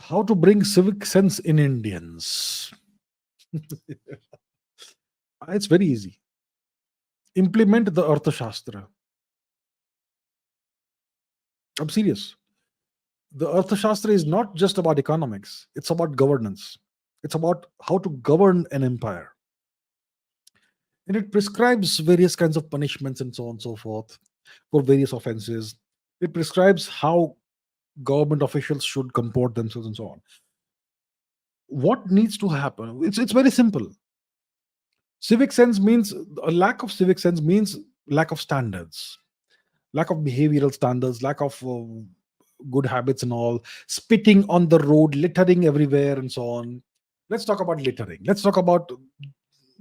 How to bring civic sense in Indians? It's very easy. Implement the Arthashastra. I'm serious. The Arthashastra is not just about economics, it's about governance. It's about how to govern an empire. And it prescribes various kinds of punishments and so on and so forth for various offenses. It prescribes how government officials should comport themselves and so on. What needs to happen? It's very simple. Civic sense means a lack of civic sense means lack of standards, lack of behavioral standards, lack of good habits and all, spitting on the road, littering everywhere, and so on. Let's talk about littering. Let's talk about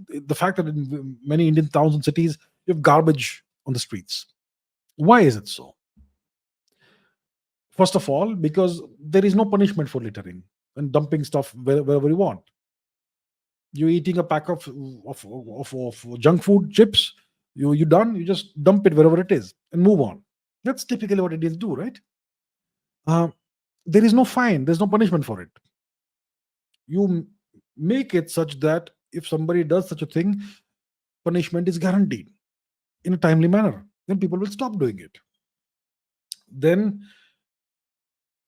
the fact that in many Indian towns and cities, you have garbage on the streets. Why is it so? First of all, because there is no punishment for littering and dumping stuff wherever you want. You're eating a pack of junk food, chips. You done? You just dump it wherever it is and move on. That's typically what Indians do, right? Uh, there is no fine. There's no punishment for it. You make it such that if somebody does such a thing, punishment is guaranteed in a timely manner. Then people will stop doing it. Then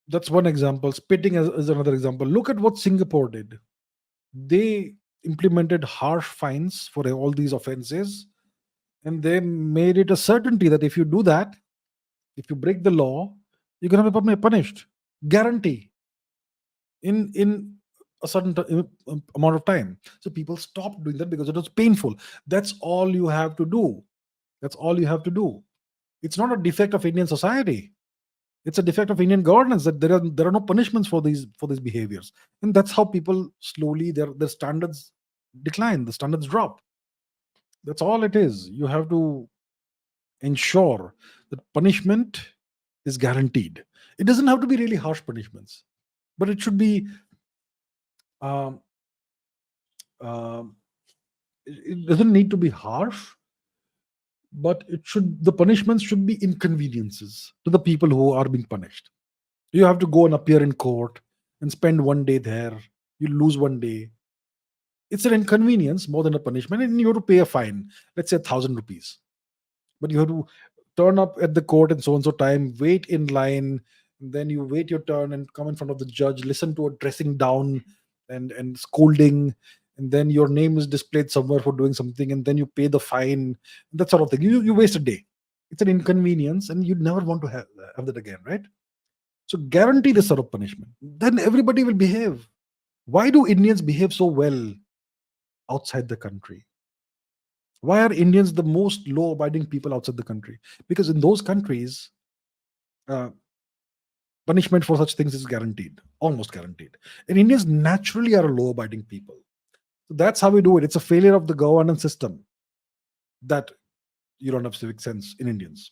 that's one example. Spitting is another example. Look at what Singapore did. They implemented harsh fines for all these offenses, and they made it a certainty that if you do that, if you break the law, you're going to be punished. Guarantee in a certain amount of time. So people stopped doing that because it was painful. That's all you have to do. That's all you have to do. It's not a defect of Indian society. It's a defect of Indian governance that there are no punishments for these behaviors, and that's how people slowly their standards decline. The standards drop. That's all it is. You have to ensure that punishment is guaranteed. It doesn't have to be really harsh punishments, but it should be. Um, it doesn't need to be harsh, but the punishments should be inconveniences to the people who are being punished. You have to go and appear in court and spend one day there. You lose one day. It's an inconvenience more than a punishment, and you have to pay a fine. Let's say 1,000 rupees, but you have to turn up at the court in so and so time, wait in line, and then you wait your turn and come in front of the judge, listen to a dressing down and scolding, and then your name is displayed somewhere for doing something, and then you pay the fine, that sort of thing. You waste a day. It's an inconvenience, and you'd never want to have that again, right? So guarantee this sort of punishment. Then everybody will behave. Why do Indians behave so well outside the country? Why are Indians the most law-abiding people outside the country? Because in those countries, uh, punishment for such things is guaranteed, almost guaranteed. And Indians naturally are law-abiding people. So that's how we do it. It's a failure of the governance system that you don't have civic sense in Indians.